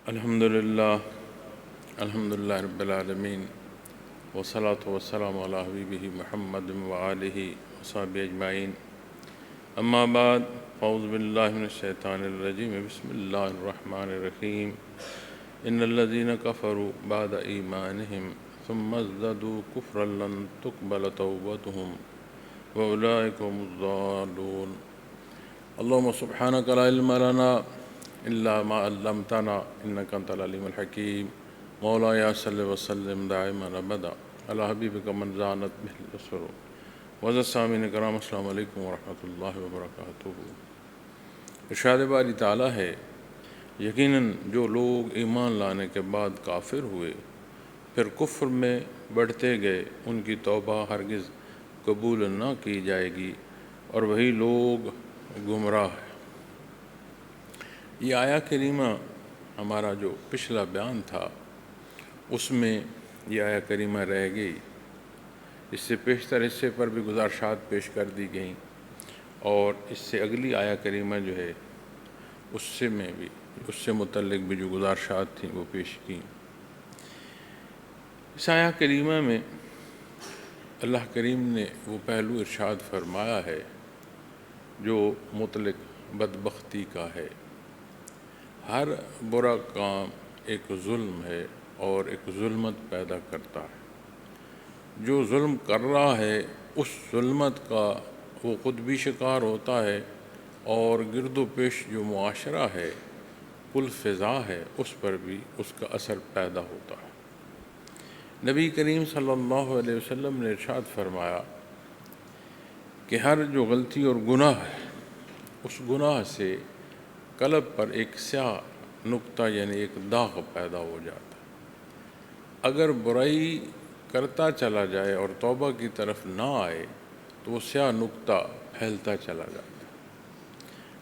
الحمدللہ رب العالمین والصلاة والسلام علی حبیبہ محمد وآلہ وصحبہ اجمعین اما بعد اعوذ باللہ من الشیطان الرجیم بسم اللہ الرحمن الرحیم ان الذین کفروا بعد ایمانہم ثم ازدادوا کفرا لن تقبل توبتہم واولئک هم الضالون اللہم سبحانک لا علم لنا الا ما علمتنا انک انت العلیم الحکیم مولایا صلی وسلم دائما ابدا علی حبیبک من زانت بہ الاسر وعزت سامعین کرام السلام علیکم ورحمۃ اللہ وبرکاتہ۔ ارشاد باری تعالیٰ ہے، یقیناً جو لوگ ایمان لانے کے بعد کافر ہوئے پھر کفر میں بڑھتے گئے ان کی توبہ ہرگز قبول نہ کی جائے گی اور وہی لوگ گمراہ ہیں۔ یہ آیہ کریمہ ہمارا جو پچھلا بیان تھا اس میں یہ آیہ کریمہ رہ گئی، اس سے پیشتر حصے پر بھی گزارشات پیش کر دی گئیں اور اس سے اگلی آیہ کریمہ جو ہے اس سے متعلق بھی جو گزارشات تھیں وہ پیش کیں۔ اس آیہ کریمہ میں اللہ کریم نے وہ پہلو ارشاد فرمایا ہے جو مطلق بدبختی کا ہے۔ ہر برا کام ایک ظلم ہے اور ایک ظلمت پیدا کرتا ہے۔ جو ظلم کر رہا ہے اس ظلمت کا وہ خود بھی شکار ہوتا ہے اور گرد و پیش جو معاشرہ ہے، کل فضا ہے، اس پر بھی اس کا اثر پیدا ہوتا ہے۔ نبی کریم صلی اللہ علیہ وسلم نے ارشاد فرمایا کہ ہر جو غلطی اور گناہ ہے اس گناہ سے قلب پر ایک سیاہ نقطہ یعنی ایک داغ پیدا ہو جاتا ہے۔ اگر برائی کرتا چلا جائے اور توبہ کی طرف نہ آئے تو وہ سیاہ نقطہ پھیلتا چلا جاتا ہے،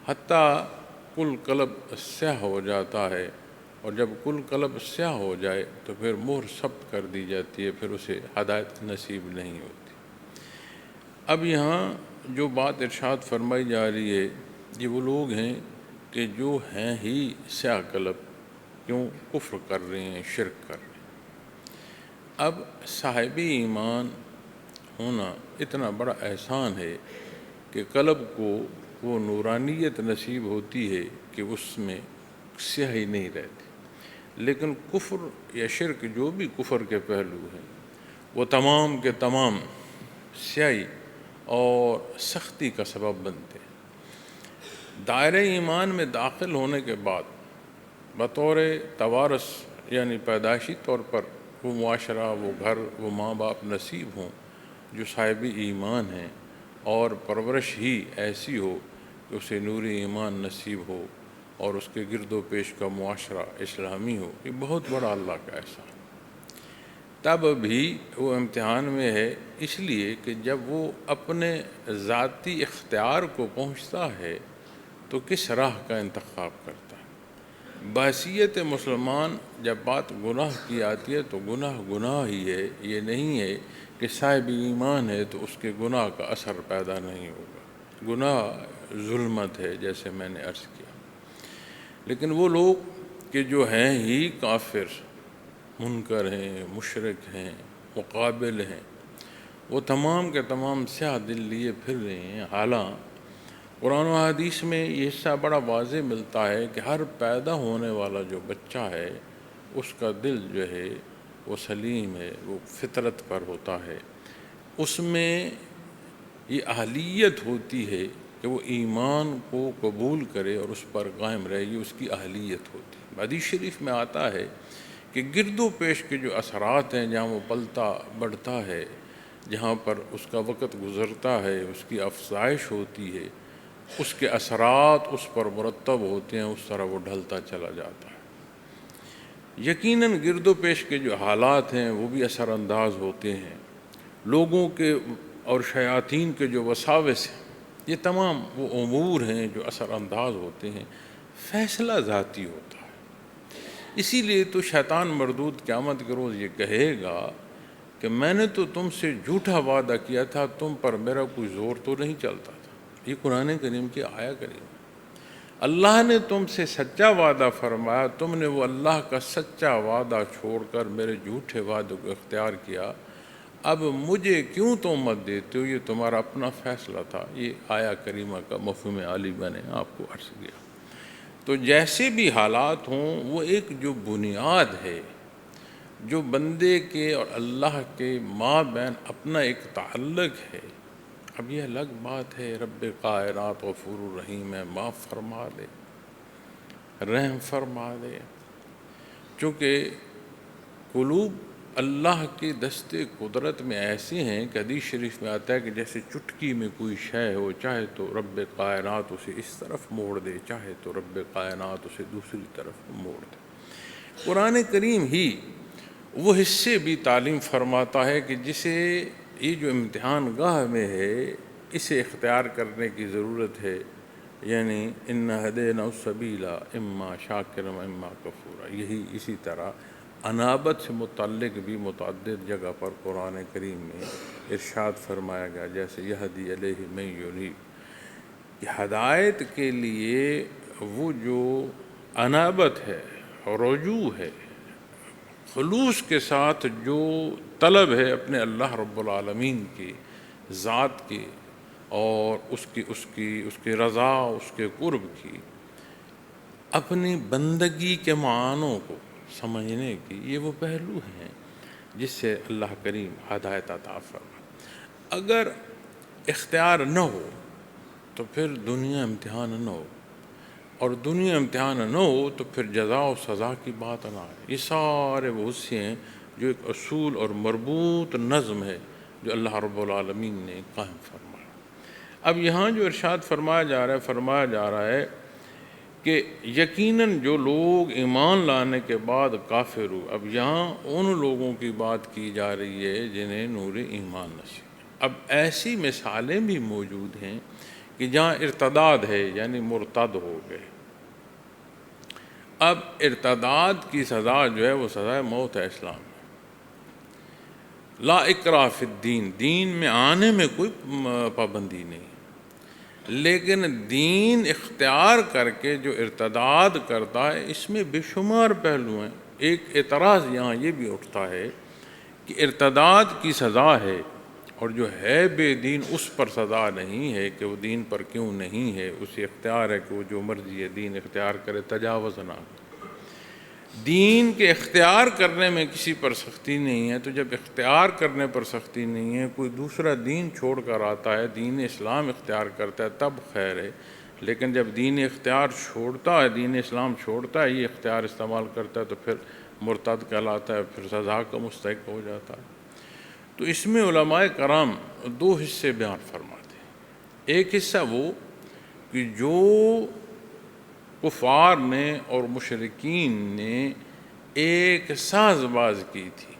حتیٰ کل قلب سیاہ ہو جاتا ہے، اور جب کل قلب سیاہ ہو جائے تو پھر مہر ثبت کر دی جاتی ہے، پھر اسے ہدایت نصیب نہیں ہوتی۔ اب یہاں جو بات ارشاد فرمائی جا رہی ہے یہ وہ لوگ ہیں کہ جو ہیں ہی سیاہ قلب، کیوں کفر کر رہے ہیں، شرک کر رہے ہیں۔ اب صاحب ایمان ہونا اتنا بڑا احسان ہے کہ قلب کو وہ نورانیت نصیب ہوتی ہے کہ اس میں سیاہی نہیں رہتی، لیکن کفر یا شرک جو بھی کفر کے پہلو ہیں وہ تمام کے تمام سیاہی اور سختی کا سبب بنتے ہیں۔ دائرہ ایمان میں داخل ہونے کے بعد بطور توارث یعنی پیدائشی طور پر وہ معاشرہ، وہ گھر، وہ ماں باپ نصیب ہوں جو صاحب ایمان ہیں، اور پرورش ہی ایسی ہو کہ اسے نور ایمان نصیب ہو اور اس کے گرد و پیش کا معاشرہ اسلامی ہو، یہ بہت بڑا اللہ کا احسان۔ تب بھی وہ امتحان میں ہے، اس لیے کہ جب وہ اپنے ذاتی اختیار کو پہنچتا ہے تو کس راہ کا انتخاب کرتا ہے۔ بحیثیت مسلمان جب بات گناہ کی آتی ہے تو گناہ گناہ ہی ہے، یہ نہیں ہے کہ صاحب ایمان ہے تو اس کے گناہ کا اثر پیدا نہیں ہوگا۔ گناہ ظلمت ہے جیسے میں نے عرض کیا۔ لیکن وہ لوگ کہ جو ہیں ہی کافر، منکر ہیں، مشرک ہیں، مقابل ہیں، وہ تمام کے تمام سیاہ دل لیے پھر رہے ہیں۔ حالانکہ قرآن و حدیث میں یہ حصہ بڑا واضح ملتا ہے کہ ہر پیدا ہونے والا جو بچہ ہے اس کا دل جو ہے وہ سلیم ہے، وہ فطرت پر ہوتا ہے، اس میں یہ اہلیت ہوتی ہے کہ وہ ایمان کو قبول کرے اور اس پر قائم رہے، یہ اس کی اہلیت ہوتی ہے۔ حدیث شریف میں آتا ہے کہ گرد و پیش کے جو اثرات ہیں، جہاں وہ پلتا بڑھتا ہے، جہاں پر اس کا وقت گزرتا ہے، اس کی افزائش ہوتی ہے، اس کے اثرات اس پر مرتب ہوتے ہیں، اس طرح وہ ڈھلتا چلا جاتا ہے۔ یقیناً گرد و پیش کے جو حالات ہیں وہ بھی اثر انداز ہوتے ہیں، لوگوں کے اور شیاطین کے جو وساوس ہیں، یہ تمام وہ امور ہیں جو اثر انداز ہوتے ہیں۔ فیصلہ ذاتی ہوتا ہے، اسی لیے تو شیطان مردود قیامت کے روز یہ کہے گا کہ میں نے تو تم سے جھوٹا وعدہ کیا تھا، تم پر میرا کوئی زور تو نہیں چلتا تھا۔ یہ قرآن کریم کی آیہ کریم۔ اللہ نے تم سے سچا وعدہ فرمایا، تم نے وہ اللہ کا سچا وعدہ چھوڑ کر میرے جھوٹے وعدوں کو اختیار کیا، اب مجھے کیوں تہمت دیتے ہو؟ یہ تمہارا اپنا فیصلہ تھا۔ یہ آیا کریمہ کا مفہوم عالی میں نے آپ کو عرض کیا۔ تو جیسے بھی حالات ہوں، وہ ایک جو بنیاد ہے، جو بندے کے اور اللہ کے مابین اپنا ایک تعلق ہے۔ اب یہ الگ بات ہے رب کائنات غفور الرحیم ہے، معاف فرما دے، رحم فرما دے، چونکہ قلوب اللہ کے دستے قدرت میں ایسے ہیں کہ حدیث شریف میں آتا ہے کہ جیسے چٹکی میں کوئی شے ہو، چاہے تو رب کائنات اسے اس طرف موڑ دے، چاہے تو رب کائنات اسے دوسری طرف موڑ دے۔ قرآن کریم ہی وہ حصے بھی تعلیم فرماتا ہے کہ جسے یہ جو امتحان گاہ میں ہے اسے اختیار کرنے کی ضرورت ہے، یعنی اِنَّا هَدَيْنَاهُ السَّبِيلَ اِمَّا شَاكِرًا وَإِمَّا كَفُورًا۔ یہی اسی طرح انابت سے متعلق بھی متعدد جگہ پر قرآن کریم میں ارشاد فرمایا گیا، جیسے یہدی الیہ من ینیب، کہ ہدایت کے لیے وہ جو انابت ہے، رجوع ہے، خلوص کے ساتھ جو طلب ہے اپنے اللہ رب العالمین کی ذات کی اور اس کی رضا، اس کے قرب کی، اپنی بندگی کے معنوں کو سمجھنے کی، یہ وہ پہلو ہیں جس سے اللہ کریم ہدایت عطا فرمائے۔ اگر اختیار نہ ہو تو پھر دنیا امتحان نہ ہو، اور دنیا امتحان نہ ہو تو پھر جزا و سزا کی بات نہ آئے۔ یہ سارے وہ حصے ہیں جو ایک اصول اور مربوط نظم ہے جو اللہ رب العالمین نے قائم فرمایا۔ اب یہاں جو ارشاد فرمایا جا رہا ہے کہ یقیناً جو لوگ ایمان لانے کے بعد کافر ہو، اب یہاں ان لوگوں کی بات کی جا رہی ہے جنہیں نور ایمان نصیب۔ اب ایسی مثالیں بھی موجود ہیں کہ جہاں ارتداد ہے، یعنی مرتد ہو گئے۔ اب ارتداد کی سزا جو ہے وہ سزا موت ہے اسلام میں۔ لا اکراہ فی الدین، دین میں آنے میں کوئی پابندی نہیں، لیکن دین اختیار کر کے جو ارتداد کرتا ہے اس میں بے شمار پہلو ہیں۔ ایک اعتراض یہاں یہ بھی اٹھتا ہے کہ ارتداد کی سزا ہے اور جو ہے بے دین اس پر سزا نہیں ہے کہ وہ دین پر کیوں نہیں ہے، اسے اختیار ہے کہ وہ جو مرضی ہے دین اختیار کرے، تجاوز نہ کرے۔ دین کے اختیار کرنے میں کسی پر سختی نہیں ہے، تو جب اختیار کرنے پر سختی نہیں ہے، کوئی دوسرا دین چھوڑ کر آتا ہے، دین اسلام اختیار کرتا ہے، تب خیر ہے۔ لیکن جب دین اختیار چھوڑتا ہے، دین اسلام چھوڑتا ہے، یہ اختیار استعمال کرتا ہے، تو پھر مرتد کہلاتا ہے، پھر سزا کا مستحق ہو جاتا ہے۔ تو اس میں علماء کرام دو حصے بیان فرماتے ہیں۔ ایک حصہ وہ کہ جو کفار نے اور مشرکین نے ایک ساز باز کی تھی۔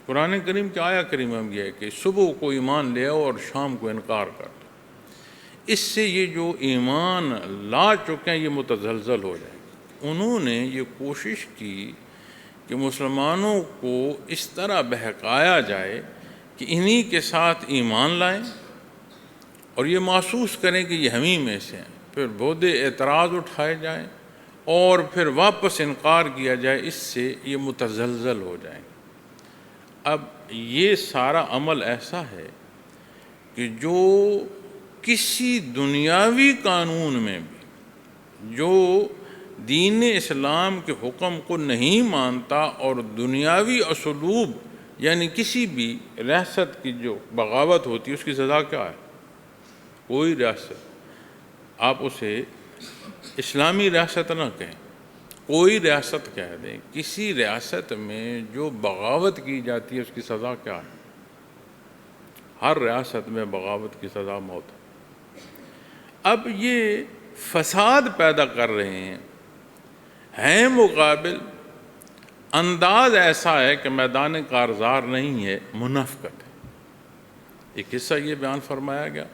قرآن کریم کی آیا کریمہ میں یہ ہے کہ صبح کو ایمان لے آؤ اور شام کو انکار کر دو۔ اس سے یہ جو ایمان لا چکے ہیں یہ متزلزل ہو جائیں گے۔ انہوں نے یہ کوشش کی کہ مسلمانوں کو اس طرح بہکایا جائے کہ انہی کے ساتھ ایمان لائیں اور یہ محسوس کریں کہ یہ ہمیں میں سے ہیں، پھر بہدے اعتراض اٹھائے جائیں اور پھر واپس انکار کیا جائے، اس سے یہ متزلزل ہو جائیں۔ اب یہ سارا عمل ایسا ہے کہ جو کسی دنیاوی قانون میں بھی جو دین اسلام کے حکم کو نہیں مانتا اور دنیاوی اسلوب یعنی کسی بھی ریاست کی جو بغاوت ہوتی ہے اس کی سزا کیا ہے؟ کوئی ریاست آپ اسے اسلامی ریاست نہ کہیں، کوئی ریاست کہہ دیں، کسی ریاست میں جو بغاوت کی جاتی ہے اس کی سزا کیا ہے؟ ہر ریاست میں بغاوت کی سزا موت ہے۔ اب یہ فساد پیدا کر رہے ہیں مقابل انداز ایسا ہے کہ میدان کارزار نہیں ہے، منافقت ہے۔ ایک حصہ یہ بیان فرمایا گیا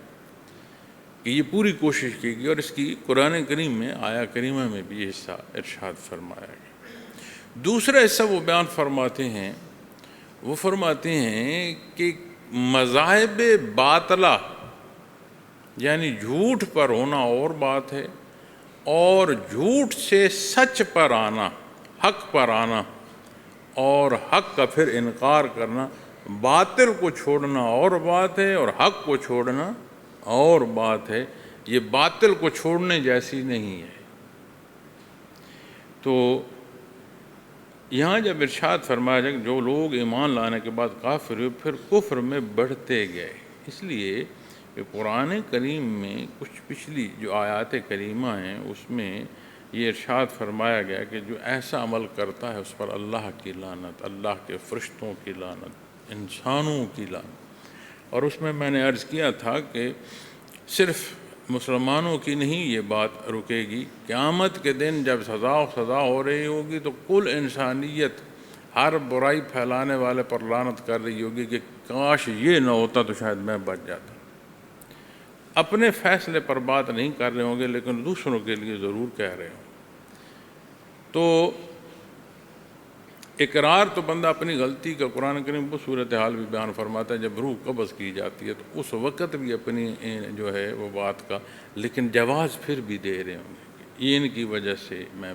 کہ یہ پوری کوشش کی گئی اور اس کی قرآن کریم میں آیا کریمہ میں بھی یہ حصہ ارشاد فرمایا گیا۔ دوسرا حصہ وہ بیان فرماتے ہیں، وہ فرماتے ہیں کہ مذاہب باطلہ یعنی جھوٹ پر ہونا اور بات ہے، اور جھوٹ سے سچ پر آنا، حق پر آنا، اور حق کا پھر انکار کرنا، باطل کو چھوڑنا اور بات ہے اور حق کو چھوڑنا اور بات ہے، یہ باطل کو چھوڑنے جیسی نہیں ہے۔ تو یہاں جب ارشاد فرمایا جائے کہ جو لوگ ایمان لانے کے بعد کافر ہوئے پھر کفر میں بڑھتے گئے، اس لیے کہ قرآن کریم میں کچھ پچھلی جو آیات کریمہ ہیں اس میں یہ ارشاد فرمایا گیا کہ جو ایسا عمل کرتا ہے اس پر اللہ کی لعنت، اللہ کے فرشتوں کی لعنت، انسانوں کی لعنت۔ اور اس میں نے عرض کیا تھا کہ صرف مسلمانوں کی نہیں یہ بات رکے گی، قیامت کے دن جب سزا ہو رہی ہوگی تو کل انسانیت ہر برائی پھیلانے والے پر لعنت کر رہی ہوگی کہ کاش یہ نہ ہوتا تو شاید میں بچ جاتا۔ اپنے فیصلے پر بات نہیں کر رہے ہوں گے لیکن دوسروں کے لیے ضرور کہہ رہے ہوں۔ تو اقرار تو بندہ اپنی غلطی کا قرآن کریم وہ صورتحال بھی بیان فرماتا ہے جب روح قبض کی جاتی ہے تو اس وقت بھی اپنی جو ہے وہ بات کا، لیکن جواز پھر بھی دے رہے ہوں گے کہ ان کی وجہ سے میں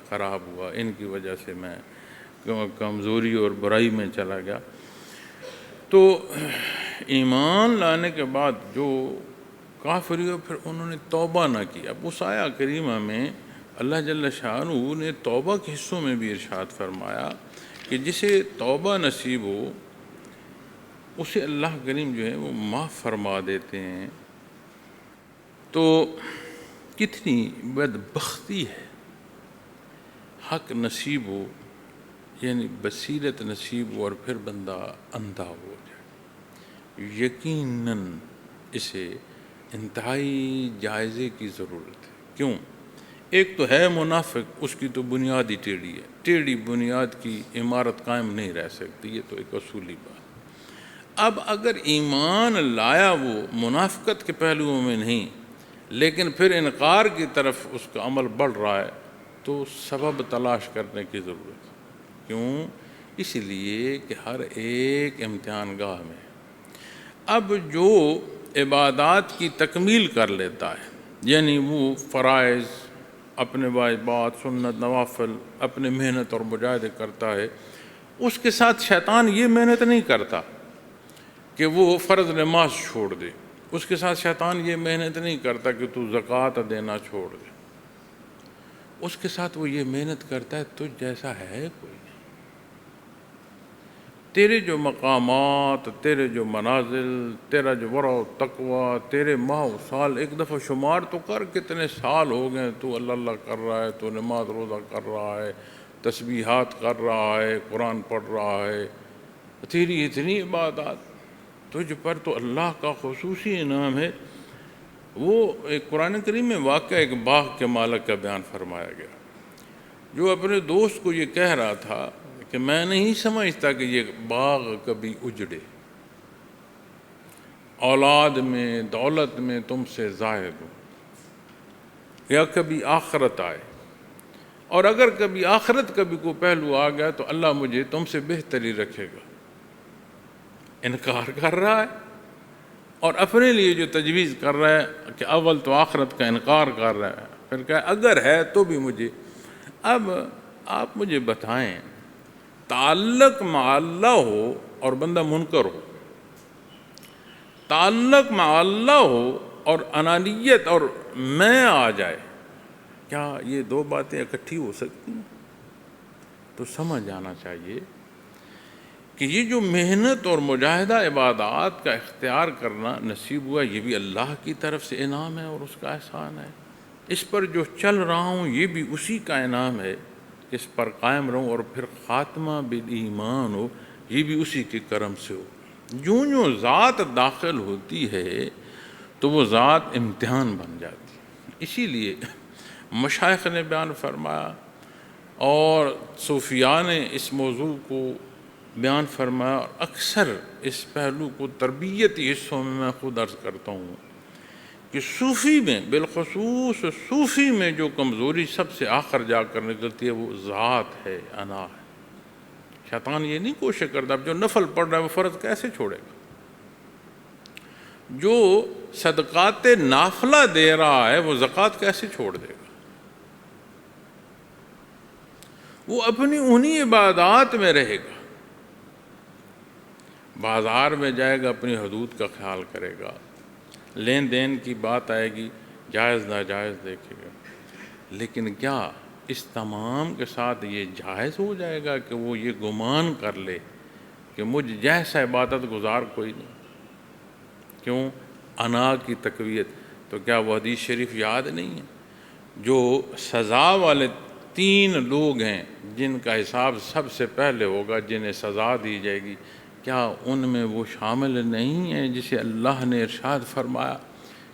خراب ہوا، ان کی وجہ سے میں کمزوری اور برائی میں چلا گیا۔ تو ایمان لانے کے بعد جو کافر ہوئے پھر انہوں نے توبہ نہ کی۔ اب اس آیہ کریمہ میں اللہ جل شانہ نے توبہ کے حصوں میں بھی ارشاد فرمایا کہ جسے توبہ نصیب ہو اسے اللہ کریم جو ہے وہ معاف فرما دیتے ہیں۔ تو کتنی بدبختی ہے، حق نصیب ہو یعنی بصیرت نصیب ہو اور پھر بندہ اندھا ہو جائے۔ یقیناً اسے انتہائی جائزے کی ضرورت ہے۔ کیوں؟ ایک تو ہے منافق، اس کی تو بنیاد ہی ٹیڑھی ہے، ٹیڑھی بنیاد کی عمارت قائم نہیں رہ سکتی، یہ تو ایک اصولی بات۔ اب اگر ایمان لایا وہ منافقت کے پہلوؤں میں نہیں لیکن پھر انکار کی طرف اس کا عمل بڑھ رہا ہے تو سبب تلاش کرنے کی ضرورت ہے۔ کیوں؟ اس لیے کہ ہر ایک امتحان گاہ میں اب جو عبادات کی تکمیل کر لیتا ہے، یعنی وہ فرائض، اپنے واجبات، سنت، نوافل، اپنے محنت اور مجاہدے کرتا ہے، اس کے ساتھ شیطان یہ محنت نہیں کرتا کہ وہ فرض نماز چھوڑ دے، اس کے ساتھ شیطان یہ محنت نہیں کرتا کہ تو زکوٰۃ دینا چھوڑ دے، اس کے ساتھ وہ یہ محنت کرتا ہے تجھ جیسا ہے کوئی نہیں، تیرے جو مقامات، تیرے جو منازل، تیرا جو ورع و تقوی، تیرے ماہ و سال، ایک دفعہ شمار تو کر کتنے سال ہو گئے تو اللہ اللہ کر رہا ہے، تو نماز روزہ کر رہا ہے، تسبیحات کر رہا ہے، قرآن پڑھ رہا ہے، تیری اتنی عبادات، تجھ پر تو اللہ کا خصوصی انعام ہے۔ وہ ایک قرآن کریم میں واقعہ ایک باغ کے مالک کا بیان فرمایا گیا جو اپنے دوست کو یہ کہہ رہا تھا کہ میں نہیں سمجھتا کہ یہ باغ کبھی اجڑے، اولاد میں، دولت میں تم سے زاہد ہو، یا کبھی آخرت آئے، اور اگر کبھی آخرت کبھی کو پہلو آ گیا تو اللہ مجھے تم سے بہتری رکھے گا۔ انکار کر رہا ہے اور اپنے لیے جو تجویز کر رہا ہے کہ اول تو آخرت کا انکار کر رہا ہے، پھر کہا اگر ہے تو بھی مجھے۔ اب آپ مجھے بتائیں، تعلق مع اللہ ہو اور بندہ منکر ہو، تعلق مع اللہ ہو اور انانیت اور میں آ جائے، کیا یہ دو باتیں اکٹھی ہو سکتی ہیں؟ تو سمجھ آنا چاہیے کہ یہ جو محنت اور مجاہدہ عبادات کا اختیار کرنا نصیب ہوا یہ بھی اللہ کی طرف سے انعام ہے اور اس کا احسان ہے، اس پر جو چل رہا ہوں یہ بھی اسی کا انعام ہے، اس پر قائم رہوں اور پھر خاتمہ بالایمان ہو یہ بھی اسی کے کرم سے ہو۔ جو ذات داخل ہوتی ہے تو وہ ذات امتحان بن جاتی ہے۔ اسی لیے مشائخ نے بیان فرمایا اور صوفیاء نے اس موضوع کو بیان فرمایا، اور اکثر اس پہلو کو تربیتی حصوں میں خود عرض کرتا ہوں کہ صوفی میں، بالخصوص صوفی میں جو کمزوری سب سے آخر جا کر نکلتی ہے وہ ذات ہے، انا ہے۔ شیطان یہ نہیں کوشش کرتا اب جو نفل پڑھ رہا ہے وہ فرض کیسے چھوڑے گا، جو صدقات نافلہ دے رہا ہے وہ زکوٰۃ کیسے چھوڑ دے گا، وہ اپنی انہی عبادات میں رہے گا، بازار میں جائے گا اپنی حدود کا خیال کرے گا، لین دین کی بات آئے گی جائز ناجائز دیکھے گا، لیکن کیا اس تمام کے ساتھ یہ جائز ہو جائے گا کہ وہ یہ گمان کر لے کہ مجھ جیسا عبادت گزار کوئی نہیں؟ کیوں؟ انا کی تقویت۔ تو کیا وہ حدیث شریف یاد نہیں ہے؟ جو سزا والے 3 لوگ ہیں جن کا حساب سب سے پہلے ہوگا، جنہیں سزا دی جائے گی، کیا ان میں وہ شامل نہیں ہیں جسے اللہ نے ارشاد فرمایا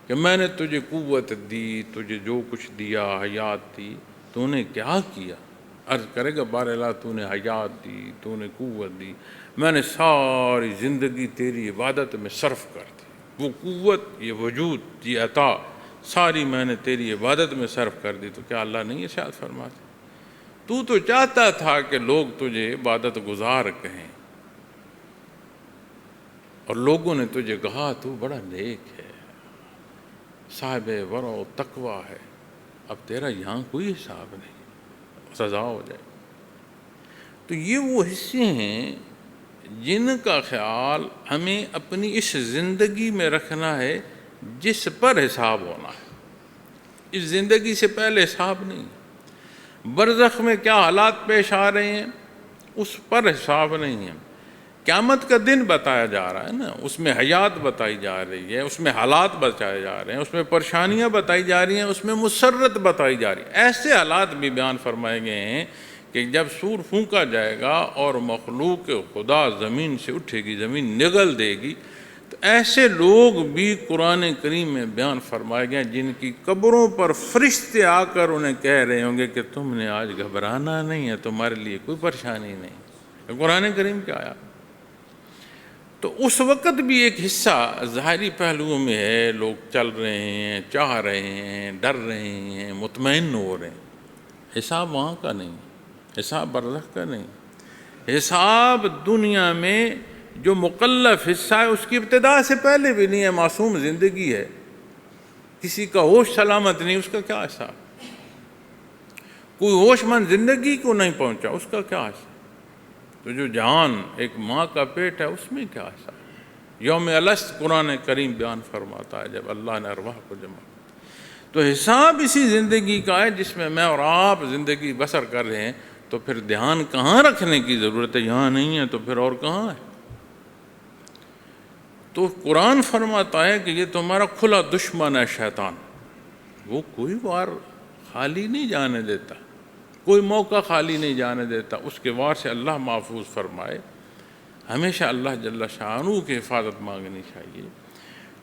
کہ میں نے تجھے قوت دی، تجھے جو کچھ دیا، حیات دی، تو نے کیا کیا؟ عرض کرے گا بار اللہ تو نے حیات دی، تو نے قوت دی، میں نے ساری زندگی تیری عبادت میں صرف کر دی، وہ قوت، یہ وجود، یہ عطا ساری میں نے تیری عبادت میں صرف کر دی۔ تو کیا اللہ نہیں ارشاد فرماتے؟ تو چاہتا تھا کہ لوگ تجھے عبادت گزار کہیں، اور لوگوں نے تجھے کہا تو بڑا نیک ہے، صاحب ورع و تقویٰ ہے، اب تیرا یہاں کوئی حساب نہیں، سزا ہو جائے۔ تو یہ وہ حصے ہیں جن کا خیال ہمیں اپنی اس زندگی میں رکھنا ہے جس پر حساب ہونا ہے۔ اس زندگی سے پہلے حساب نہیں، برزخ میں کیا حالات پیش آ رہے ہیں اس پر حساب نہیں ہے۔ قیامت کا دن بتایا جا رہا ہے نا، اس میں حیات بتائی جا رہی ہے، اس میں حالات بتائے جا رہے ہیں، اس میں پریشانیاں بتائی جا رہی ہیں، اس میں مسرت بتائی جا رہی ہے۔ ایسے حالات بھی بیان فرمائے گئے ہیں کہ جب سور پھونکا جائے گا اور مخلوق خدا زمین سے اٹھے گی، زمین نگل دے گی، تو ایسے لوگ بھی قرآن کریم میں بیان فرمائے گئے جن کی قبروں پر فرشتے آ کر انہیں کہہ رہے ہوں گے کہ تم نے آج گھبرانا نہیں ہے، تمہارے لیے کوئی پریشانی نہیں۔ قرآن کریم کیا آیا؟ تو اس وقت بھی ایک حصہ ظاہری پہلوؤں میں ہے، لوگ چل رہے ہیں، چاہ رہے ہیں، ڈر رہے ہیں، مطمئن ہو رہے ہیں۔ حساب وہاں کا نہیں، حساب برزخ کا نہیں۔ حساب دنیا میں جو مکلف حصہ ہے اس کی ابتدا سے پہلے بھی نہیں ہے، معصوم زندگی ہے، کسی کا ہوش سلامت نہیں، اس کا کیا حساب؟ کوئی ہوش مند زندگی کو نہیں پہنچا، اس کا کیا حساب؟ تو جو جہان ایک ماں کا پیٹ ہے اس میں کیا حساب؟ یوم الست قرآن کریم بیان فرماتا ہے جب اللہ نے ارواح کو جمع، تو حساب اسی زندگی کا ہے جس میں میں اور آپ زندگی بسر کر رہے ہیں۔ تو پھر دھیان کہاں رکھنے کی ضرورت ہے؟ یہاں نہیں ہے تو پھر اور کہاں ہے؟ تو قرآن فرماتا ہے کہ یہ تمہارا کھلا دشمن ہے شیطان، وہ کوئی وار خالی نہیں جانے دیتا، کوئی موقع خالی نہیں جانے دیتا، اس کے وار سے اللہ محفوظ فرمائے۔ ہمیشہ اللہ جل شانہ کی حفاظت مانگنی چاہیے۔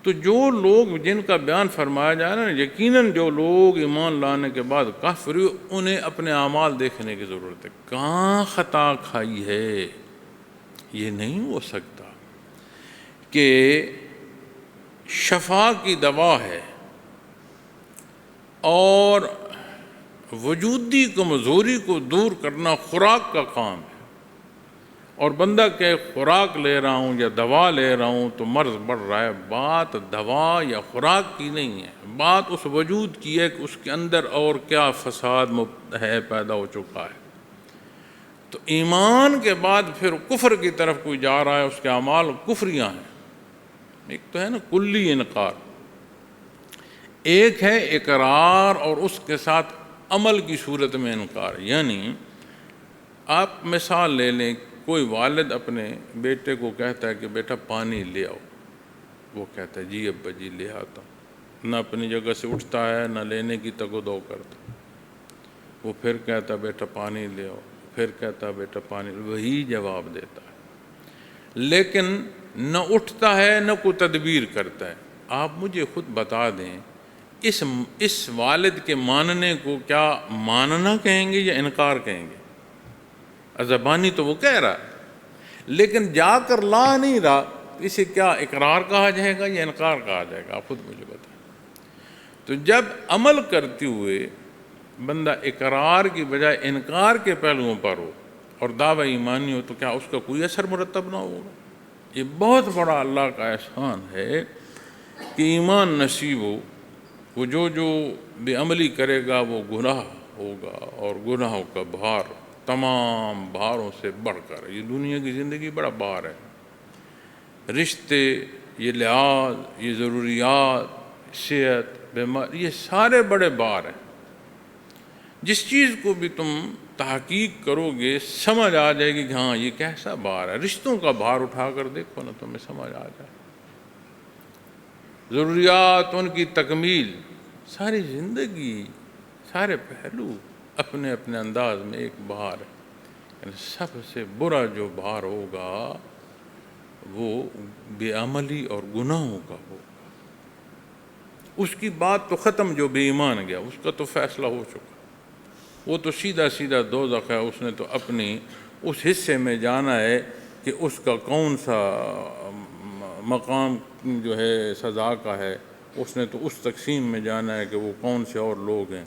تو جو لوگ جن کا بیان فرمایا جائے نا، یقیناً جو لوگ ایمان لانے کے بعد کافر ہوئے، انہیں اپنے اعمال دیکھنے کی ضرورت ہے، کہاں خطا کھائی ہے۔ یہ نہیں ہو سکتا کہ شفا کی دوا ہے اور وجودی کمزوری کو دور کرنا خوراک کا کام ہے، اور بندہ کہ خوراک لے رہا ہوں یا دوا لے رہا ہوں تو مرض بڑھ رہا ہے۔ بات دوا یا خوراک کی نہیں ہے، بات اس وجود کی ہے کہ اس کے اندر اور کیا فساد ہے پیدا ہو چکا ہے۔ تو ایمان کے بعد پھر کفر کی طرف کوئی جا رہا ہے، اس کے اعمال کفریاں ہیں۔ ایک تو ہے نا کلی انکار، ایک ہے اقرار اور اس کے ساتھ عمل کی صورت میں انکار۔ یعنی آپ مثال لے لیں، کوئی والد اپنے بیٹے کو کہتا ہے کہ بیٹا پانی لے آؤ، وہ کہتا ہے جی ابا جی لے آتا ہوں، نہ اپنی جگہ سے اٹھتا ہے نہ لینے کی تگ و دو کرتا۔ وہ پھر کہتا ہے بیٹا پانی لے آؤ، پھر کہتا ہے بیٹا پانی، وہی جواب دیتا ہے، لیکن نہ اٹھتا ہے نہ کوئی تدبیر کرتا ہے۔ آپ مجھے خود بتا دیں اس والد کے ماننے کو کیا ماننا کہیں گے یا انکار کہیں گے؟ زبانی تو وہ کہہ رہا ہے لیکن جا کر لا نہیں رہا، اسے کیا اقرار کہا جائے گا یا انکار کہا جائے گا؟ آپ خود مجھے بتائیں۔ تو جب عمل کرتے ہوئے بندہ اقرار کی بجائے انکار کے پہلوؤں پر ہو اور دعوی ایمانی ہو تو کیا اس کا کوئی اثر مرتب نہ ہوگا؟ یہ بہت بڑا اللہ کا احسان ہے کہ ایمان نصیب ہو۔ وہ جو بے عملی کرے گا وہ گناہ ہوگا اور گناہوں کا بھار تمام بھاروں سے بڑھ کر، یہ دنیا کی زندگی بڑا بھار ہے، رشتے، یہ لحاظ، یہ ضروریات، صحت، بیمار، یہ سارے بڑے بھار ہیں۔ جس چیز کو بھی تم تحقیق کرو گے سمجھ آ جائے گی کہ ہاں یہ کیسا بھار ہے۔ رشتوں کا بھار اٹھا کر دیکھو نا، تمہیں سمجھ آ جائے۔ ضروریات، ان کی تکمیل، ساری زندگی، سارے پہلو اپنے اپنے انداز میں ایک بھار ہے۔ یعنی سب سے برا جو بھار ہوگا وہ بے عملی اور گناہوں کا ہوگا۔ اس کی بات تو ختم، جو بے ایمان گیا اس کا تو فیصلہ ہو چکا، وہ تو سیدھا سیدھا دوزخ ہے، اس نے تو اپنی اس حصے میں جانا ہے کہ اس کا کون سا مقام جو ہے سزا کا ہے، اس نے تو اس تقسیم میں جانا ہے کہ وہ کون سے اور لوگ ہیں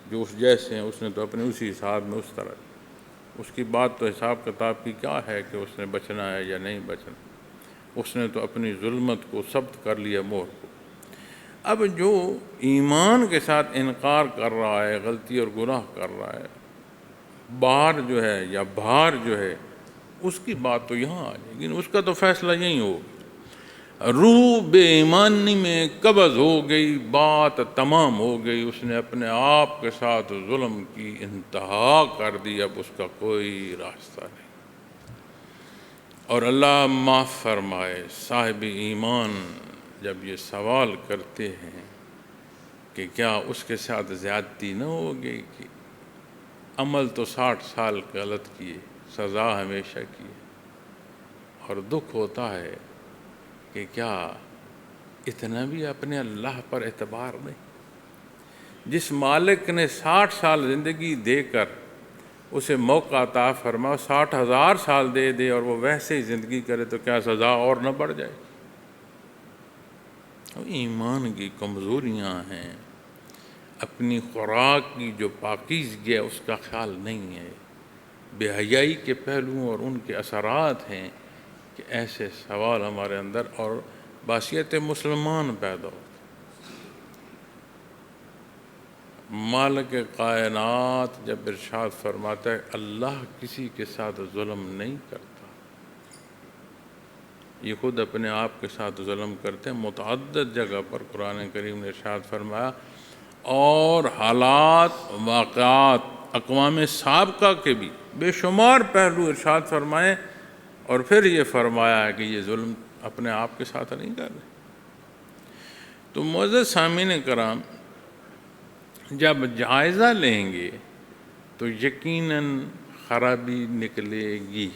جو اس جیسے ہیں، اس نے تو اپنے اسی حساب میں اس طرح۔ اس کی بات تو حساب کتاب کی کیا ہے کہ اس نے بچنا ہے یا نہیں بچنا، اس نے تو اپنی ظلمت کو ثبت کر لیا، مہر کو۔ اب جو ایمان کے ساتھ انکار کر رہا ہے، غلطی اور گناہ کر رہا ہے، بار جو ہے یا بھار جو ہے، اس کی بات تو یہاں آ جائے گی، اس کا تو فیصلہ یہیں ہوگا۔ روح بے ایمانی میں قبض ہو گئی، بات تمام ہو گئی، اس نے اپنے آپ کے ساتھ ظلم کی انتہا کر دی، اب اس کا کوئی راستہ نہیں۔ اور اللہ معاف فرمائے، صاحب ایمان جب یہ سوال کرتے ہیں کہ کیا اس کے ساتھ زیادتی نہ ہو گئی کہ عمل تو 60 سال غلط کیے، سزا ہمیشہ کی، اور دکھ ہوتا ہے کہ کیا اتنا بھی اپنے اللہ پر اعتبار نہیں؟ جس مالک نے 60 سال زندگی دے کر اسے موقع عطا فرما، 60,000 سال دے دے اور وہ ویسے ہی زندگی کرے تو کیا سزا اور نہ بڑھ جائے؟ ایمان کی کمزوریاں ہیں، اپنی خوراک کی جو پاکیزگی ہے اس کا خیال نہیں ہے، بے حیائی کے پہلوؤں اور ان کے اثرات ہیں کہ ایسے سوال ہمارے اندر اور بحیثیت مسلمان پیدا ہو۔ مالک کائنات جب ارشاد فرماتا ہے اللہ کسی کے ساتھ ظلم نہیں کرتا، یہ خود اپنے آپ کے ساتھ ظلم کرتے ہیں۔ متعدد جگہ پر قرآن کریم نے ارشاد فرمایا، اور حالات، واقعات اقوام سابقہ کے بھی بے شمار پہلو ارشاد فرمائے، اور پھر یہ فرمایا ہے کہ یہ ظلم اپنے آپ کے ساتھ نہیں کر رہے۔ تو معزز سامعین کرام، جب جائزہ لیں گے تو یقیناً خرابی نکلے گی۔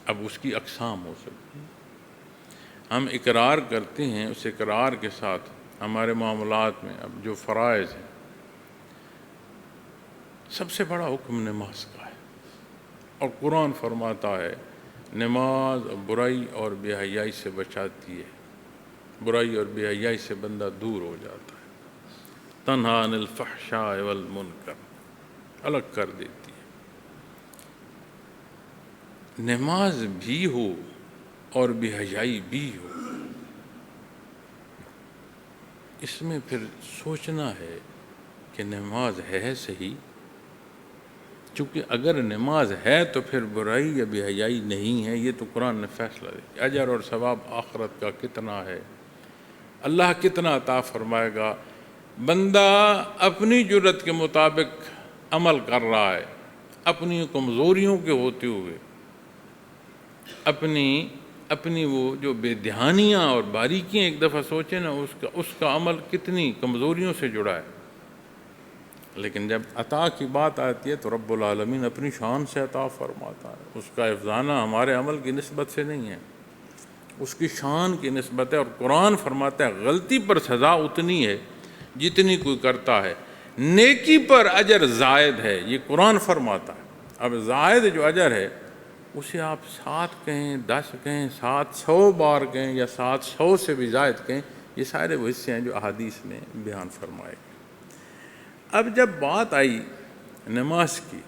اب اس کی اقسام ہو سکتی ہیں، ہم اقرار کرتے ہیں، اس اقرار کے ساتھ ہمارے معاملات میں اب جو فرائض ہیں، سب سے بڑا حکم نماز کا ہے، اور قرآن فرماتا ہے نماز برائی اور بے حیائی سے بچاتی ہے، برائی اور بے حیائی سے بندہ دور ہو جاتا ہے، تنہی عن الفحشاء والمنکر، الگ کر دیتی ہے۔ نماز بھی ہو اور بے حیائی بھی ہو، اس میں پھر سوچنا ہے کہ نماز ہے صحیح، چونکہ اگر نماز ہے تو پھر برائی یا بے حیائی نہیں ہے، یہ تو قرآن نے فیصلہ دیا۔ اجر اور ثواب آخرت کا کتنا ہے، اللہ کتنا عطا فرمائے گا۔ بندہ اپنی جرت کے مطابق عمل کر رہا ہے، اپنی کمزوریوں کے ہوتے ہوئے، اپنی وہ جو بے دھیانیاں اور باریکیاں ایک دفعہ سوچے نا، اس کا عمل کتنی کمزوریوں سے جڑا ہے، لیکن جب عطا کی بات آتی ہے تو رب العالمین اپنی شان سے عطا فرماتا ہے، اس کا افزانہ ہمارے عمل کی نسبت سے نہیں ہے، اس کی شان کی نسبت ہے۔ اور قرآن فرماتا ہے غلطی پر سزا اتنی ہے جتنی کوئی کرتا ہے، نیکی پر اجر زائد ہے، یہ قرآن فرماتا ہے۔ اب زائد جو اجر ہے اسے آپ 7 کہیں، 10 کہیں، 700 بار کہیں، یا 700 سے بھی زائد کہیں، یہ سارے وہ حصے ہیں جو احادیث میں بیان فرمائے گئے۔ اب جب بات آئی نماز کی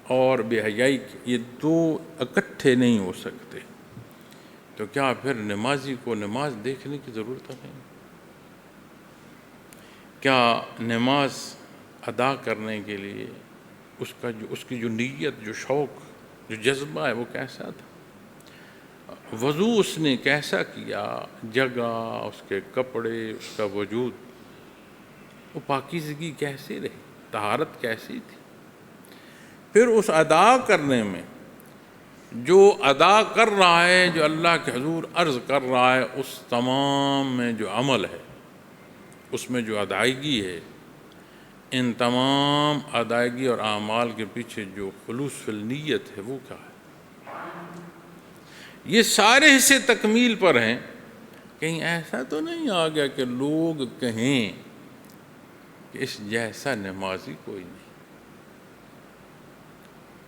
اور بے حیائی کی، یہ دو اکٹھے نہیں ہو سکتے، تو کیا پھر نمازی کو نماز دیکھنے کی ضرورت نہیں؟ کیا نماز ادا کرنے کے لیے اس کی جو نیت، جو شوق، جو جذبہ ہے وہ کیسا تھا، وضو اس نے کیسا کیا، جگہ، اس کے کپڑے، اس کا وجود، وہ پاکیزگی کیسی رہی، طہارت کیسی تھی. پھر اس ادا کرنے میں جو ادا کر رہا ہے، جو اللہ کے حضور عرض کر رہا ہے، اس تمام میں جو عمل ہے، اس میں جو ادائیگی ہے، ان تمام ادائیگی اور اعمال کے پیچھے جو خلوص فی النیت ہے وہ کیا ہے؟ یہ سارے حصے تکمیل پر ہیں. کہیں ایسا تو نہیں آ گیا کہ لوگ کہیں کہ اس جیسا نمازی کوئی نہیں،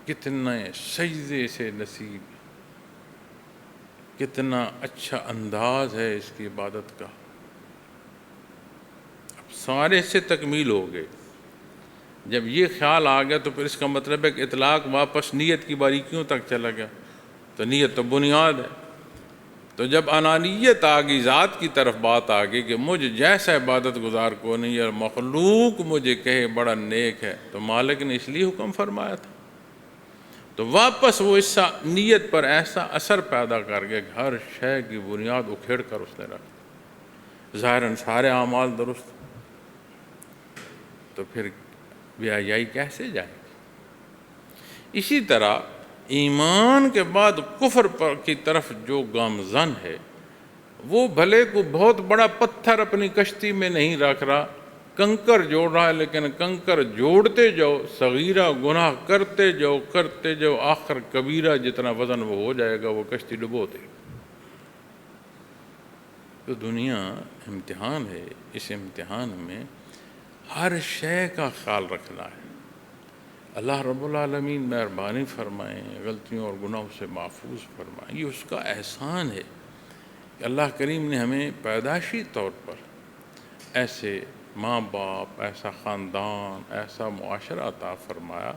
کتنے سجدے سے نصیب، کتنا اچھا انداز ہے اس کی عبادت کا. اب سارے حصے تکمیل ہو گئے. جب یہ خیال آ گیا تو پھر اس کا مطلب ہے کہ اطلاق واپس نیت کی باریکیوں تک چلا گیا. تو نیت تو بنیاد ہے. تو جب انانیت آ گئی، ذات کی طرف بات آ گئی کہ مجھ جیسا عبادت گزار کو نہیں، اور مخلوق مجھے کہے بڑا نیک ہے، تو مالک نے اس لیے حکم فرمایا تھا. تو واپس وہ اس نیت پر ایسا اثر پیدا کر گیا کہ ہر شے کی بنیاد اکھیڑ کر اس نے رکھ. ظاہراً سارے اعمال درست، تو پھر بے حیائی کیسے جائے گی؟ اسی طرح ایمان کے بعد کفر کی طرف جو گامزن ہے، وہ بھلے کو بہت بڑا پتھر اپنی کشتی میں نہیں رکھ رہا، کنکر جوڑ رہا ہے، لیکن کنکر جوڑتے جاؤ، صغیرہ گناہ کرتے جاؤ، آخر کبیرہ جتنا وزن وہ ہو جائے گا، وہ کشتی ڈبو دے. تو دنیا امتحان ہے. اس امتحان میں ہر شے کا خیال رکھنا ہے. اللہ رب العالمین مہربانی فرمائیں، غلطیوں اور گناہوں سے محفوظ فرمائیں. یہ اس کا احسان ہے کہ اللہ کریم نے ہمیں پیدائشی طور پر ایسے ماں باپ، ایسا خاندان، ایسا معاشرہ عطا فرمایا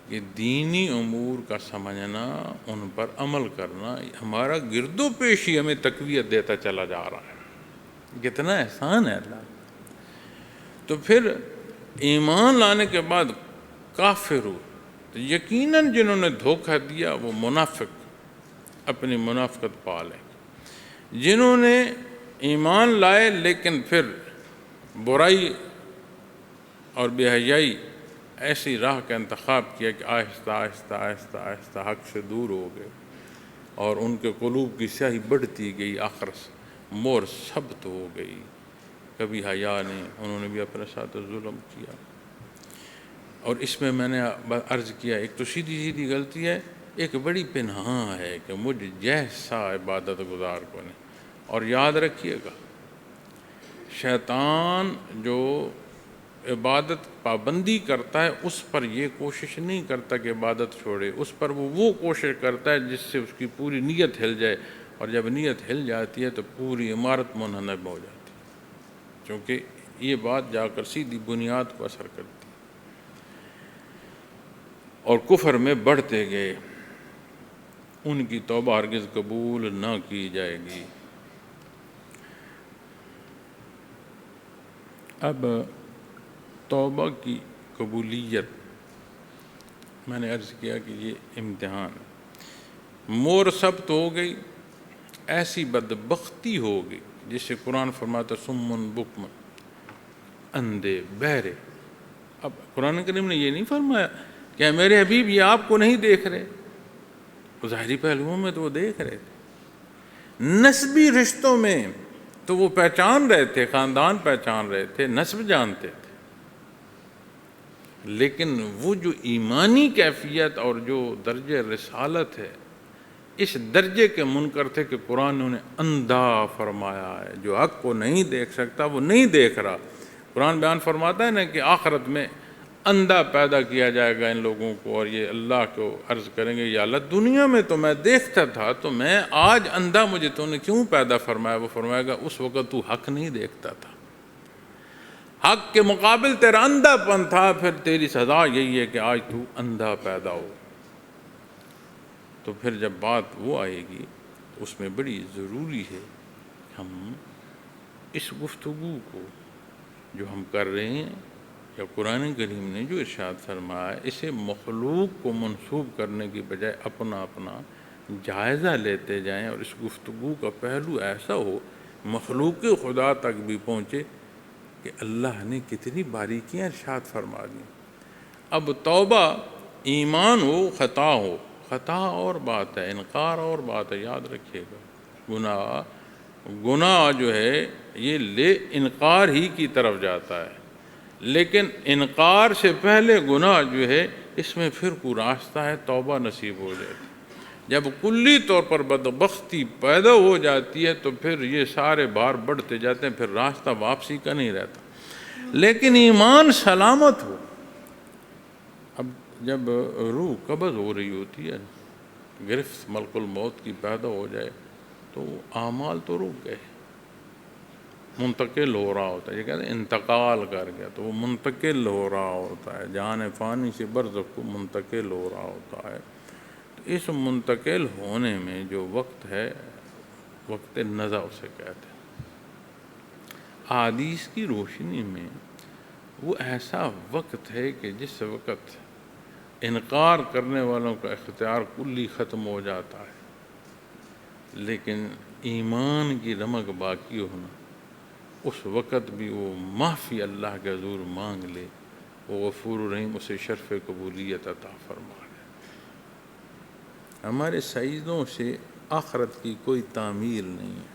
کہ دینی امور کا سمجھنا، ان پر عمل کرنا، ہمارا گرد و پیش ہی ہمیں تقویت دیتا چلا جا رہا ہے. کتنا احسان ہے اللہ. تو پھر ایمان لانے کے بعد کافر ہو، تو یقیناً جنہوں نے دھوکہ دیا وہ منافق اپنی منافقت پالے. جنہوں نے ایمان لائے لیکن پھر برائی اور بے حیائی ایسی راہ کا انتخاب کیا کہ آہستہ آہستہ آہستہ آہستہ حق سے دور ہو گئے، اور ان کے قلوب کی سیاہی بڑھتی گئی، آخر مور ثبت ہو گئی. کبھی حیا نہیں، انہوں نے بھی اپنے ساتھ ظلم کیا. اور اس میں نے عرض کیا، ایک تو سیدھی سیدھی غلطی ہے، ایک بڑی پنہاں ہے کہ مجھ جیسا عبادت گزار کو نہیں. اور یاد رکھیے گا، شیطان جو عبادت پابندی کرتا ہے اس پر یہ کوشش نہیں کرتا کہ عبادت چھوڑے، اس پر وہ کوشش کرتا ہے جس سے اس کی پوری نیت ہل جائے. اور جب نیت ہل جاتی ہے تو پوری عمارت منہدم ہو جاتی ہے، کیونکہ یہ بات جا کر سیدھی بنیاد کو اثر کرتی ہے. اور کفر میں بڑھتے گئے، ان کی توبہ ہرگز قبول نہ کی جائے گی. اب توبہ کی قبولیت، میں نے عرض کیا کہ یہ امتحان ہے. مور ثبت ہو گئی، ایسی بدبختی ہو گئی جسے قرآن فرماتا سمن بکم، اندھے بہرے. اب قرآن کریم نے یہ نہیں فرمایا کہ میرے حبیب یہ آپ کو نہیں دیکھ رہے، ظاہری پہلوؤں میں تو وہ دیکھ رہے تھے، نسبی رشتوں میں تو وہ پہچان رہے تھے، خاندان پہچان رہے تھے، نسب جانتے تھے. لیکن وہ جو ایمانی کیفیت اور جو درجہ رسالت ہے، اس درجے کے منکر تھے کہ قرآن نے انہیں اندھا فرمایا ہے. جو حق کو نہیں دیکھ سکتا وہ نہیں دیکھ رہا. قرآن بیان فرماتا ہے نا کہ آخرت میں اندھا پیدا کیا جائے گا ان لوگوں کو، اور یہ اللہ کو عرض کریں گے یا اللہ دنیا میں تو میں دیکھتا تھا، تو میں آج اندھا مجھے تو نے کیوں پیدا فرمایا؟ وہ فرمائے گا اس وقت تو حق نہیں دیکھتا تھا، حق کے مقابل تیرا اندھا پن تھا، پھر تیری سزا یہی ہے کہ آج تو اندھا پیدا ہو. تو پھر جب بات وہ آئے گی اس میں بڑی ضروری ہے ہم اس گفتگو کو جو ہم کر رہے ہیں یا قرآن کریم نے جو ارشاد فرمایا اسے مخلوق کو منسوب کرنے کی بجائے اپنا اپنا جائزہ لیتے جائیں، اور اس گفتگو کا پہلو ایسا ہو مخلوق خدا تک بھی پہنچے کہ اللہ نے کتنی باریکیاں ارشاد فرما دیں۔ اب توبہ ایمان ہو خطا اور بات ہے، انکار اور بات ہے، یاد رکھیے گا۔ گناہ جو ہے یہ انکار ہی کی طرف جاتا ہے، لیکن انکار سے پہلے گناہ جو ہے اس میں پھر کوئی راستہ ہے، توبہ نصیب ہو جاتی۔ جب کلی طور پر بدبختی پیدا ہو جاتی ہے تو پھر یہ سارے بار بڑھتے جاتے ہیں، پھر راستہ واپسی کا نہیں رہتا۔ لیکن ایمان سلامت ہو، اب جب روح قبض ہو رہی ہوتی ہے، گرفت ملک الموت کی پیدا ہو جائے تو اعمال تو رک گئے، منتقل ہو رہا ہوتا ہے، یہ کہتے ہیں انتقال کر گیا تو وہ منتقل ہو رہا ہوتا ہے، جان فانی سے برزخ کو منتقل ہو رہا ہوتا ہے۔ تو اس منتقل ہونے میں جو وقت ہے وقت نزع اسے کہتے ہیں۔ احادیث کی روشنی میں وہ ایسا وقت ہے کہ جس وقت انکار کرنے والوں کا اختیار کلی ختم ہو جاتا ہے، لیکن ایمان کی رمق باقی ہونا، اس وقت بھی وہ معافی اللہ کے حضور مانگ لے، وہ غفور الرحیم اسے شرف قبولیت عطا فرما لے۔ ہمارے سجدوں سے آخرت کی کوئی تعمیل نہیں ہے۔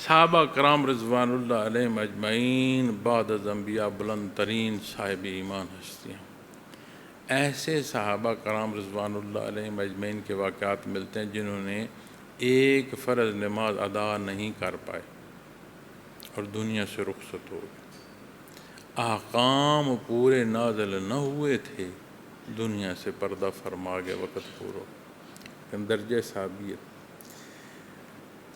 صحابہ کرام رضوان اللہ علیہم اجمعین بعد از انبیاء بلند ترین صاحب ایمان ہستیاں، ایسے صحابہ کرام رضوان اللہ علیہم اجمعین کے واقعات ملتے ہیں جنہوں نے ایک فرض نماز ادا نہیں کر پائے اور دنیا سے رخصت ہو گئے۔ احکام پورے نازل نہ ہوئے تھے، دنیا سے پردہ فرما گئے وقت پورا، لیکن درجہ صحابیت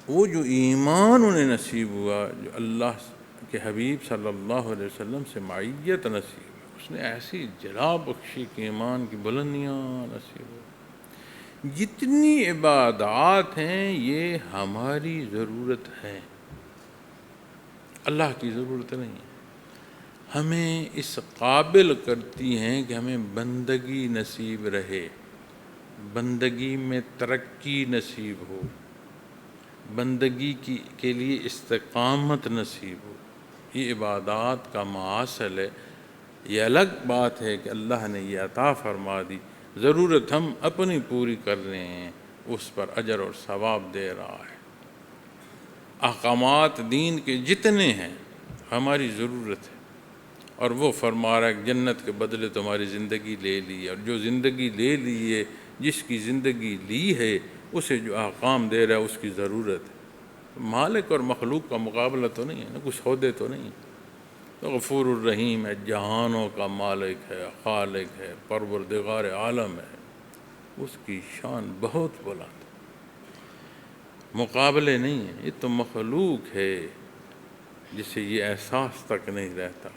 وہ جو ایمان انہیں نصیب ہوا، جو اللہ کے حبیب صلی اللہ علیہ وسلم سے معیت نصیب ہوئی، اس نے ایسی جلا بخشی کہ ایمان کی بلندیاں نصیب ہوئی۔ جتنی عبادات ہیں یہ ہماری ضرورت ہے، اللہ کی ضرورت نہیں ہے۔ ہمیں اس قابل کرتی ہیں کہ ہمیں بندگی نصیب رہے، بندگی میں ترقی نصیب ہو، بندگی کے لیے استقامت نصیب ہو۔ یہ عبادات کا محاصل ہے۔ یہ الگ بات ہے کہ اللہ نے یہ عطا فرما دی، ضرورت ہم اپنی پوری کر رہے ہیں، اس پر اجر اور ثواب دے رہا ہے۔ احکامات دین کے جتنے ہیں ہماری ضرورت ہے، اور وہ فرما رہا ہے کہ جنت کے بدلے تمہاری زندگی لے لی، اور جو زندگی لے لی ہے، جس کی زندگی لی ہے، اسے جو احکام دے رہا ہے اس کی ضرورت ہے۔ مالک اور مخلوق کا مقابلہ تو نہیں ہے نا، کچھ عہدے تو نہیں ہیں۔ تو غفور الرحیم ہے، جہانوں کا مالک ہے، خالق ہے، پروردگار عالم ہے، اس کی شان بہت بلند، مقابلے نہیں ہیں۔ یہ تو مخلوق ہے جسے یہ احساس تک نہیں رہتا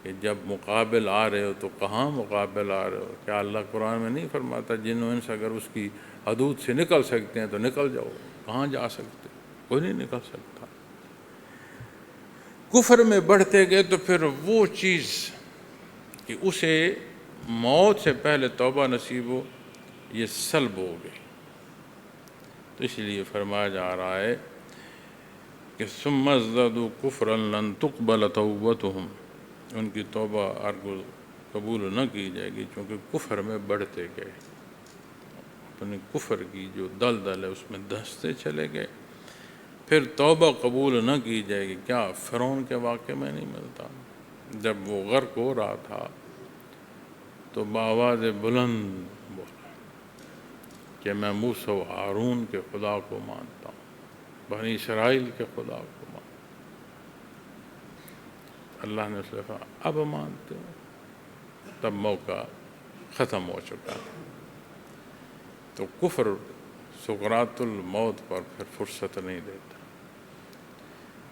کہ جب مقابل آ رہے ہو تو کہاں مقابل آ رہے ہو۔ کیا اللہ قرآن میں نہیں فرماتا جن و انس اگر اس کی حدود سے نکل سکتے ہیں تو نکل جاؤ؟ کہاں جا سکتے؟ کوئی نہیں نکل سکتا۔ کفر میں بڑھتے گئے تو پھر وہ چیز کہ اسے موت سے پہلے توبہ نصیب ہو، یہ سلب ہو گئی۔ تو اس لیے فرمایا جا رہا ہے کہ ثم ازدادوا کفرا لن تقبل توبتهم، ان کی توبہ ہرگز قبول نہ کی جائے گی، چونکہ کفر میں بڑھتے گئے، اپنے کفر کی جو دلدل ہے اس میں دھنستے چلے گئے، پھر توبہ قبول نہ کی جائے گی۔ کیا فرعون کے واقعے میں نہیں ملتا؟ جب وہ غرق ہو رہا تھا تو بآواز بلند بولا کہ میں موسیٰ و ہارون کے خدا کو مانتا ہوں، بنی اسرائیل کے خدا کو مانتا ہوں۔ اللہ نے اسے کہا اب مانتے ہو؟ تب موقع ختم ہو چکا تھا۔ تو کفر سکرات الموت پر پھر فرصت نہیں دیتا۔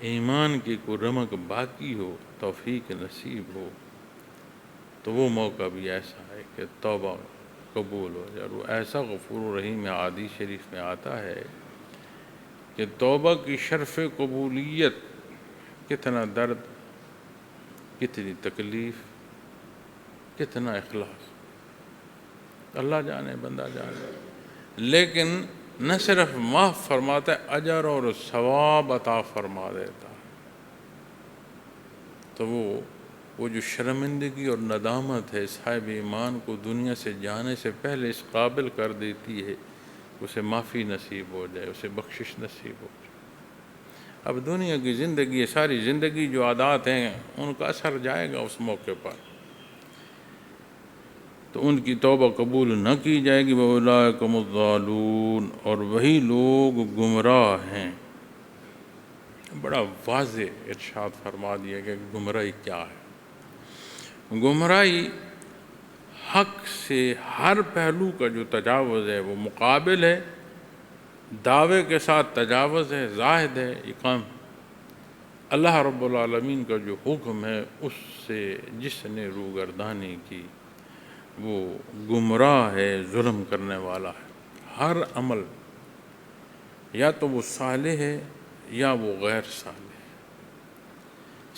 ایمان کی کوئی رمق باقی ہو، توفیق نصیب ہو، تو وہ موقع بھی ایسا ہے کہ توبہ قبول ہو جائے۔ اور وہ ایسا غفور رحیم حدیث شریف میں آتا ہے کہ توبہ کی شرف قبولیت کتنا درد کتنی تکلیف، کتنا اخلاص، اللہ جانے بندہ جانے، لیکن نہ صرف معاف فرماتا ہے، اجر اور ثواب عطا فرما دیتا ہے۔ تو وہ جو شرمندگی اور ندامت ہے صاحب ایمان کو دنیا سے جانے سے پہلے اس قابل کر دیتی ہے، اسے معافی نصیب ہو جائے، اسے بخشش نصیب ہو جائے۔ اب دنیا کی زندگی، ساری زندگی جو عادات ہیں ان کا اثر جائے گا اس موقع پر، تو ان کی توبہ قبول نہ کی جائے گی۔ وَأُولَٰئِكَ هُمُ الضَّالُونَ، اور وہی لوگ گمراہ ہیں۔ بڑا واضح ارشاد فرما دیا کہ گمراہی کیا ہے۔ گمراہی حق سے ہر پہلو کا جو تجاوز ہے وہ مقابل ہے، دعوے کے ساتھ تجاوز ہے، زاہد ہے۔ یہ کام اللہ رب العالمین کا جو حکم ہے اس سے جس نے روگردانی کی وہ گمراہ ہے، ظلم کرنے والا ہے۔ ہر عمل یا تو وہ صالح ہے یا وہ غیر صالح ہے۔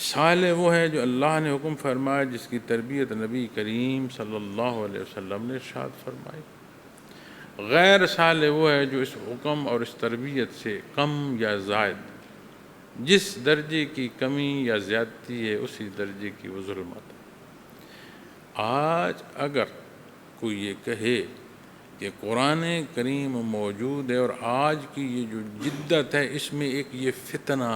صالح وہ ہے جو اللہ نے حکم فرمایا، جس کی تربیت نبی کریم صلی اللہ علیہ وسلم نے ارشاد فرمائی۔ غیر صالح وہ ہے جو اس حکم اور اس تربیت سے کم یا زائد، جس درجے کی کمی یا زیادتی ہے اسی درجے کی وہ ظلمت ہے۔ آج اگر کوئی یہ کہے کہ قرآن کریم موجود ہے اور آج کی یہ جو جدت ہے اس میں ایک یہ فتنہ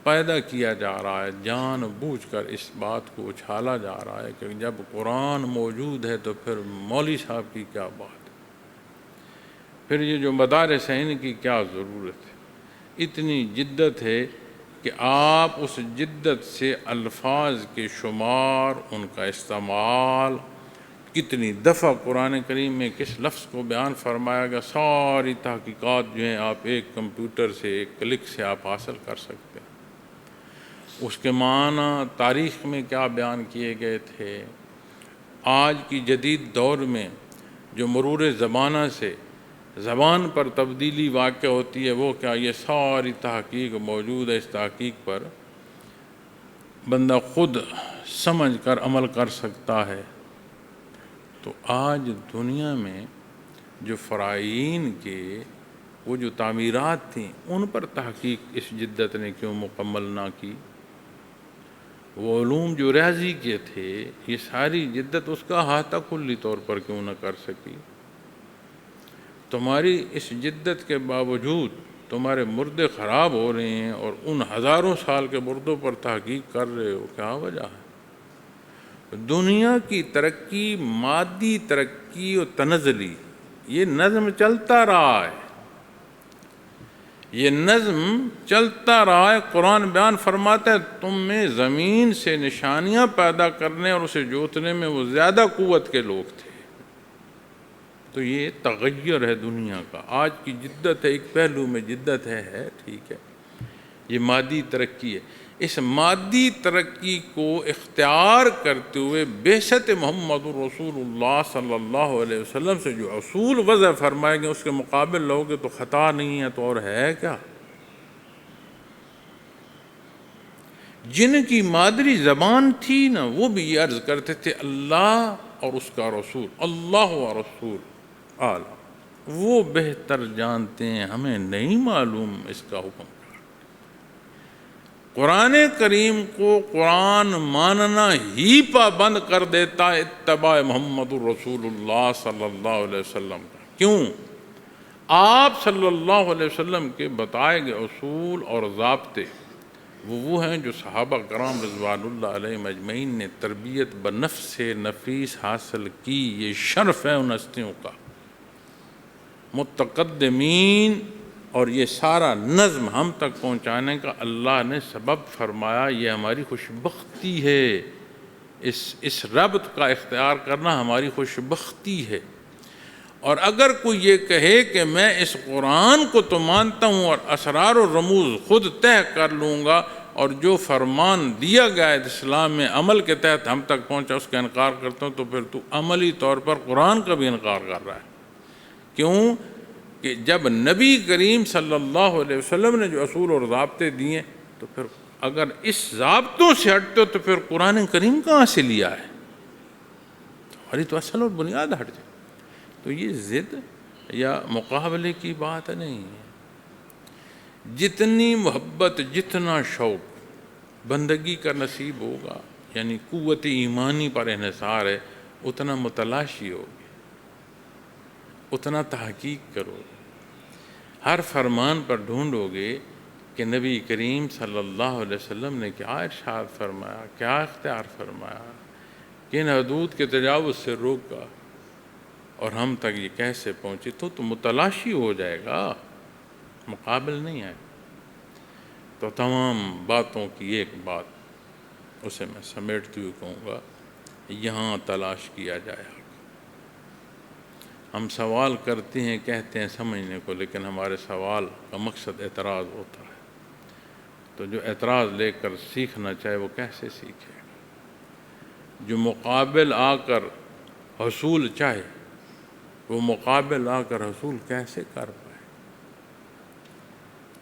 پیدا کیا جا رہا ہے، جان بوجھ کر اس بات کو اچھالا جا رہا ہے کہ جب قرآن موجود ہے تو پھر مولوی صاحب کی کیا بات ہے، پھر یہ جو مدارس ہیں ان کی کیا ضرورت ہے۔ اتنی جدت ہے کہ آپ اس جدت سے الفاظ کے شمار، ان کا استعمال، کتنی دفعہ قرآن کریم میں کس لفظ کو بیان فرمایا گیا، ساری تحقیقات جو ہیں آپ ایک کمپیوٹر سے ایک کلک سے آپ حاصل کر سکتے ہیں۔ اس کے معنی تاریخ میں کیا بیان کیے گئے تھے، آج کی جدید دور میں جو مرور زمانہ سے زبان پر تبدیلی واقع ہوتی ہے وہ کیا، یہ ساری تحقیق موجود ہے۔ اس تحقیق پر بندہ خود سمجھ کر عمل کر سکتا ہے۔ تو آج دنیا میں جو فرائین کے وہ جو تعمیرات تھیں ان پر تحقیق اس جدت نے کیوں مکمل نہ کی؟ وہ علوم جو ریاضی کے تھے یہ ساری جدت اس کا احاطہ کلی طور پر کیوں نہ کر سکی؟ تمہاری اس جدت کے باوجود تمہارے مردے خراب ہو رہے ہیں اور ان ہزاروں سال کے مردوں پر تحقیق کر رہے ہو، کیا وجہ ہے؟ دنیا کی ترقی، مادی ترقی و تنزلی، یہ نظم چلتا رہا ہے، یہ نظم چلتا رہا ہے۔ قرآن بیان فرماتا ہے تم میں زمین سے نشانیاں پیدا کرنے اور اسے جوتنے میں وہ زیادہ قوت کے لوگ تھے۔ تو یہ تغیر ہے دنیا کا، آج کی جدت ہے، ایک پہلو میں جدت ہے ٹھیک ہے، یہ مادی ترقی ہے۔ اس مادی ترقی کو اختیار کرتے ہوئے بعثت محمد رسول اللہ صلی اللہ علیہ وسلم سے جو اصول وضع فرمائے گئے اس کے مقابل لوگے تو خطا نہیں ہے تو اور ہے کیا؟ جن کی مادری زبان تھی نا وہ بھی یہ عرض کرتے تھے اللہ اور اس کا رسول، اللہ و رسول اعلیٰ، وہ بہتر جانتے ہیں، ہمیں نہیں معلوم اس کا حکم۔ قرآن کریم کو قرآن ماننا ہی پابند کر دیتا ہے اتباع محمد الرسول اللہ صلی اللہ علیہ وسلم کا۔ کیوں؟ آپ صلی اللہ علیہ وسلم کے بتائے گئے اصول اور ضابطے وہ ہیں جو صحابہ کرام رضوان اللہ علیہم اجمعین نے تربیت بنفس نفیس حاصل کی۔ یہ شرف ہے ان ہستیوں کا، متقدمین، اور یہ سارا نظم ہم تک پہنچانے کا اللہ نے سبب فرمایا۔ یہ ہماری خوش بختی ہے، اس ربط کا اختیار کرنا ہماری خوش بختی ہے۔ اور اگر کوئی یہ کہے کہ میں اس قرآن کو تو مانتا ہوں اور اسرار و رموز خود طے کر لوں گا اور جو فرمان دیا گیا ہے اسلام میں عمل کے تحت ہم تک پہنچا اس کا انکار کرتا ہوں، تو پھر تو عملی طور پر قرآن کا بھی انکار کر رہا ہے۔ کیوں کہ جب نبی کریم صلی اللہ علیہ وسلم نے جو اصول اور ضابطے دیے تو پھر اگر اس ضابطوں سے ہٹتے ہو تو پھر قرآن کریم کہاں سے لیا ہے؟ ہماری تو اصل اور بنیاد ہٹ جائے. تو یہ ضد یا مقابلے کی بات نہیں ہے. جتنی محبت، جتنا شوق بندگی کا نصیب ہوگا، یعنی قوت ایمانی پر انحصار ہے، اتنا متلاشی ہوگی، اتنا تحقیق کرو گے، ہر فرمان پر ڈھونڈو گے کہ نبی کریم صلی اللہ علیہ وسلم نے کیا ارشاد فرمایا، کیا اختیار فرمایا، کن حدود کے تجاوز سے روکا اور ہم تک یہ کیسے پہنچی. تو متلاشی ہو جائے گا، مقابل نہیں ہے. تو تمام باتوں کی ایک بات، اسے میں سمیٹتے ہوئے کہوں گا، یہاں تلاش کیا جائے. ہم سوال کرتے ہیں، کہتے ہیں سمجھنے کو، لیکن ہمارے سوال کا مقصد اعتراض ہوتا ہے. تو جو اعتراض لے کر سیکھنا چاہے وہ کیسے سیکھے؟ جو مقابل آ کر حصول چاہے وہ مقابل آ کر حصول کیسے کر پائے؟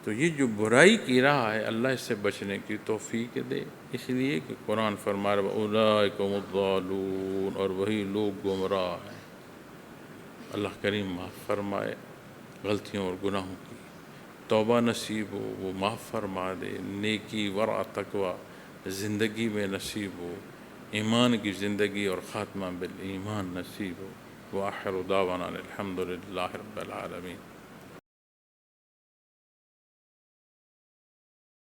تو یہ جو برائی کی راہ ہے، اللہ اس سے بچنے کی توفیق دے. اس لیے کہ قرآن فرما رہا ہے اولئک هم الضالون، اور وہی لوگ گمراہ ہیں. اللہ کریم معاف فرمائے غلطیوں اور گناہوں کی، توبہ نصیب ہو وہ معاف فرما دے، نیکی ورع تقوی زندگی میں نصیب ہو، ایمان کی زندگی اور خاتمہ بالایمان نصیب ہو. وآخر دعوانا الحمد للہ رب العالمین.